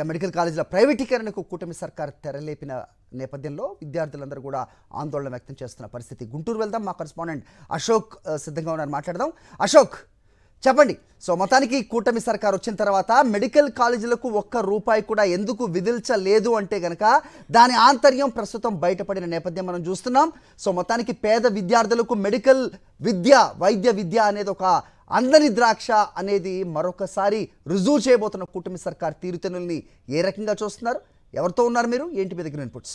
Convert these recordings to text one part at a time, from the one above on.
Medical కాలేజీల ప్రైవేటీకరణకు కూటమి సర్కార్ తెరలేపిన నేపథ్యంలో విద్యార్థులందరూ కూడా ఆందోళన వ్యక్తం చేస్తున్న పరిస్థితి. గుంటూరు వెళ్దాం, మా కరెస్పాండెంట్ అశోక్ సిద్ధంగా ఉన్నారు, మాట్లాడదాం. అశోక్, చెప్పండి. సో మొత్తానికి కూటమి సర్కార్ వచ్చిన తర్వాత మెడికల్ కాలేజీలకు ఒక్క రూపాయి కూడా ఎందుకు విధించలేదు అంటే గనక దాని ఆంతర్యం ప్రస్తుతం బయటపడిన నేపథ్యం మనం చూస్తున్నాం. సో మొత్తానికి పేద విద్యార్థులకు మెడికల్ విద్య, వైద్య విద్య అనేది ఒక అందని ద్రాక్ష అనేది మరొకసారి రుజువు చేయబోతున్న కూటమి సర్కార్ తీరుతెన్నుల్ని ఏ రకంగా చూస్తున్నారు? ఎవరితో ఉన్నారు మీరు? ఏంటి మీ దగ్గర ఇన్పుట్స్?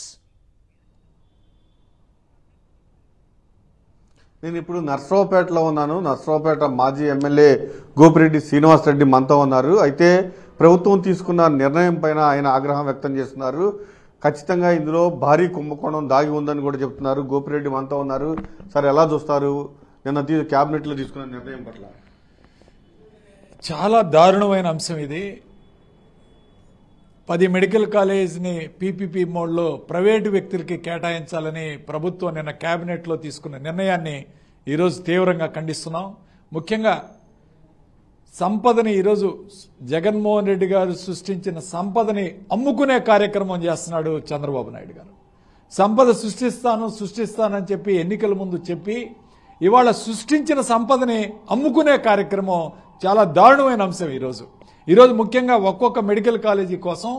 నేను ఇప్పుడు నర్సరావుపేటలో ఉన్నాను. నర్సరావుపేట మాజీ ఎమ్మెల్యే గోపిరెడ్డి శ్రీనివాసరెడ్డి మనతో ఉన్నారు. అయితే ప్రభుత్వం తీసుకున్న నిర్ణయం పైన ఆయన ఆగ్రహం వ్యక్తం చేస్తున్నారు. ఖచ్చితంగా ఇందులో భారీ కుంభకోణం దాగి ఉందని కూడా చెప్తున్నారు. గోపిరెడ్డి మనతో ఉన్నారు. సార్, ఎలా చూస్తారు నిన్న క్యాబినెట్లో తీసుకున్న నిర్ణయం పట్ల? చాలా దారుణమైన అంశం ఇది. 10 మెడికల్ కాలేజ్ని పీపీపీ మోడ్లో ప్రైవేటు వ్యక్తులకి కేటాయించాలని ప్రభుత్వం నిన్న కేబినెట్లో తీసుకున్న నిర్ణయాన్ని ఈరోజు తీవ్రంగా ఖండిస్తున్నాం. ముఖ్యంగా సంపదని ఈరోజు జగన్మోహన్ రెడ్డి గారు సృష్టించిన సంపదని అమ్ముకునే కార్యక్రమం చేస్తున్నాడు చంద్రబాబు నాయుడు గారు. సంపద సృష్టిస్తానని చెప్పి ఎన్నికల ముందు చెప్పి ఇవాళ సృష్టించిన సంపదని అమ్ముకునే కార్యక్రమం చాలా దారుణమైన అంశం. ఈరోజు ముఖ్యంగా ఒక్కొక్క మెడికల్ కాలేజీ కోసం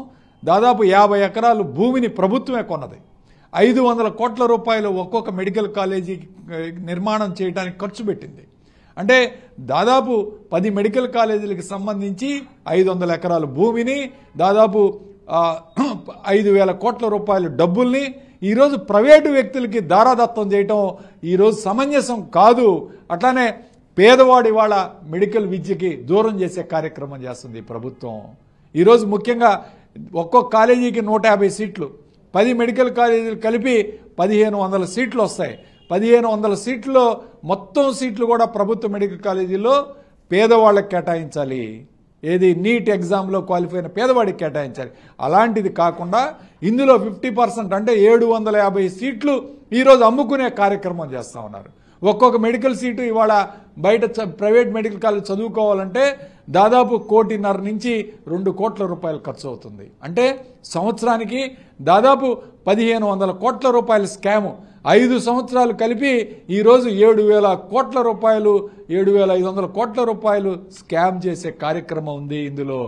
దాదాపు 50 ఎకరాలు భూమిని ప్రభుత్వమే కొన్నది. 500 కోట్ల రూపాయలు ఒక్కొక్క మెడికల్ కాలేజీ నిర్మాణం చేయడానికి ఖర్చు పెట్టింది. అంటే దాదాపు 10 మెడికల్ కాలేజీలకు సంబంధించి 500 ఎకరాల భూమిని, దాదాపు 5,000 కోట్ల రూపాయల డబ్బుల్ని ఈరోజు ప్రైవేటు వ్యక్తులకి దారాదత్తం చేయటం ఈరోజు సమంజసం కాదు. అట్లానే పేదవాడి వాళ్ళ మెడికల్ విద్యకి దూరం చేసే కార్యక్రమం చేస్తుంది ప్రభుత్వం. ఈరోజు ముఖ్యంగా ఒక్కొక్క కాలేజీకి 150 సీట్లు, 10 మెడికల్ కాలేజీలు కలిపి 1,500 సీట్లు వస్తాయి. 1,500 సీట్లలో మొత్తం సీట్లు కూడా ప్రభుత్వ మెడికల్ కాలేజీల్లో పేదవాళ్ళకి కేటాయించాలి. ఏది నీట్ ఎగ్జామ్లో క్వాలిఫై అయిన పేదవాడికి కేటాయించాలి. అలాంటిది కాకుండా ఇందులో 50% అంటే 750 సీట్లు ఈరోజు అమ్ముకునే కార్యక్రమం చేస్తూ ఉన్నారు. ఒక్కొక్క మెడికల్ సీటు ఇవాళ బయట ప్రైవేట్ మెడికల్ కాలేజ్ చదువుకోవాలంటే దాదాపు 1,50,00,000 నుంచి 2 కోట్ల రూపాయలు ఖర్చు అవుతుంది. అంటే సంవత్సరానికి దాదాపు 1,500 కోట్ల రూపాయల స్కాము. 5 సంవత్సరాలు కలిపి ఈరోజు 7,000 కోట్ల రూపాయలు, 7,500 కోట్ల రూపాయలు స్కామ్ చేసే కార్యక్రమం ఉంది. ఇందులో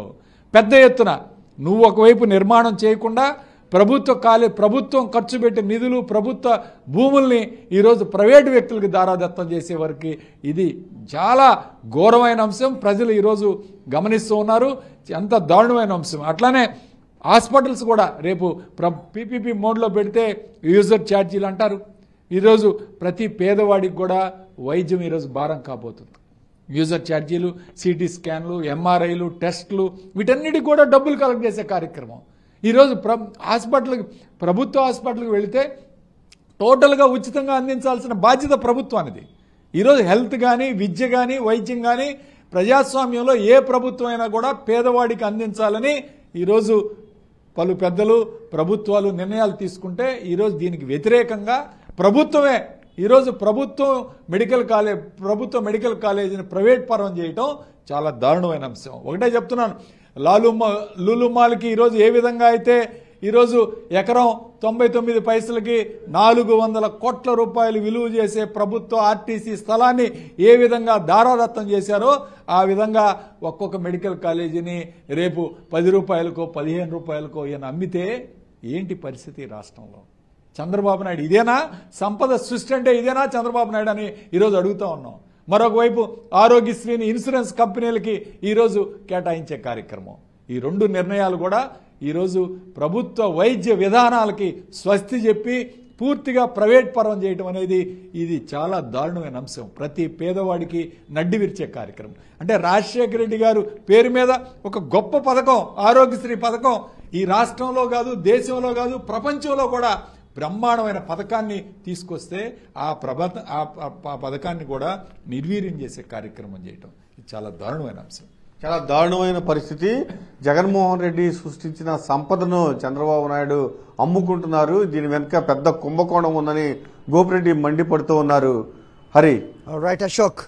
పెద్ద ఎత్తున నువ్వు ఒకవైపు నిర్మాణం చేయకుండా ప్రభుత్వం ఖర్చు పెట్టే నిధులు, ప్రభుత్వ భూముల్ని ఈరోజు ప్రైవేటు వ్యక్తులకు దారాదత్తం చేసే వరకు ఇది చాలా ఘోరమైన అంశం. ప్రజలు ఈరోజు గమనిస్తూ ఉన్నారు. ఎంత దారుణమైన అంశం. అట్లానే హాస్పిటల్స్ కూడా రేపు పీపీపీ మోడ్లో పెడితే యూజర్ ఛార్జీలు అంటారు. ఈరోజు ప్రతి పేదవాడికి కూడా వైద్యం ఈరోజు భారం కాబోతుంది. యూజర్ ఛార్జీలు, సిటీ స్కాన్లు, ఎంఆర్ఐలు, టెస్టులు, వీటన్నిటికి కూడా డబ్బులు కలెక్ట్ చేసే కార్యక్రమం. ఈరోజు ప్రభుత్వ హాస్పిటల్కి వెళితే టోటల్గా ఉచితంగా అందించాల్సిన బాధ్యత ప్రభుత్వానిది. ఈరోజు హెల్త్ కానీ, విద్య కానీ, వైద్యం కానీ ప్రజాస్వామ్యంలో ఏ ప్రభుత్వం అయినా కూడా పేదవాడికి అందించాలని ఈరోజు పలు పెద్దలు, ప్రభుత్వాలు నిర్ణయాలు తీసుకుంటే ఈరోజు దీనికి వ్యతిరేకంగా ప్రభుత్వమే ఈరోజు ప్రభుత్వ మెడికల్ కాలేజీని ప్రైవేట్ పరం చేయటం చాలా దారుణమైన అంశం. ఒకటే చెప్తున్నాను, లూలు మాల్కి ఈరోజు ఏ విధంగా అయితే ఈరోజు ఎకరం 99 పైసలకి 400 కోట్ల రూపాయలు విలువ చేసే ప్రభుత్వ ఆర్టీసీ స్థలాన్ని ఏ విధంగా దారాదత్తం చేశారో ఆ విధంగా ఒక్కొక్క మెడికల్ కాలేజీని రేపు 10 రూపాయలకో 15 రూపాయలకో ఈయన అమ్మితే ఏంటి పరిస్థితి రాష్ట్రంలో? చంద్రబాబు నాయుడు ఇదేనా సంపద సృష్టి అంటే? ఇదేనా చంద్రబాబు నాయుడు అని ఈరోజు అడుగుతా ఉన్నాం. మరొకవైపు ఆరోగ్యశ్రీని ఇన్సూరెన్స్ కంపెనీలకి ఈరోజు కేటాయించే కార్యక్రమం. ఈ 2 నిర్ణయాలు కూడా ఈరోజు ప్రభుత్వ వైద్య విధానాలకి స్వస్తి చెప్పి పూర్తిగా ప్రైవేట్ పరం చేయడం అనేది ఇది చాలా దారుణమైన అంశం. ప్రతి పేదవాడికి నడ్డి విరిచే కార్యక్రమం. అంటే రాజశేఖర రెడ్డి గారు పేరు మీద ఒక గొప్ప పథకం, ఆరోగ్యశ్రీ పథకం ఈ రాష్ట్రంలో కాదు, దేశంలో కాదు, ప్రపంచంలో కూడా బ్రహ్మాండమైన పథకాన్ని తీసుకొస్తే ఆ పథకాన్ని కూడా నిర్వీర్యం చేసే కార్యక్రమం చేయటం ఇది చాలా దారుణమైన అంశం. చాలా దారుణమైన పరిస్థితి. జగన్మోహన్ రెడ్డి సృష్టించిన సంపదను చంద్రబాబు నాయుడు అమ్ముకుంటున్నారు. దీని వెనుక పెద్ద కుంభకోణం ఉందని గోపిరెడ్డి మండిపడుతూ ఉన్నారు. హరి, రైట్ అశోక్.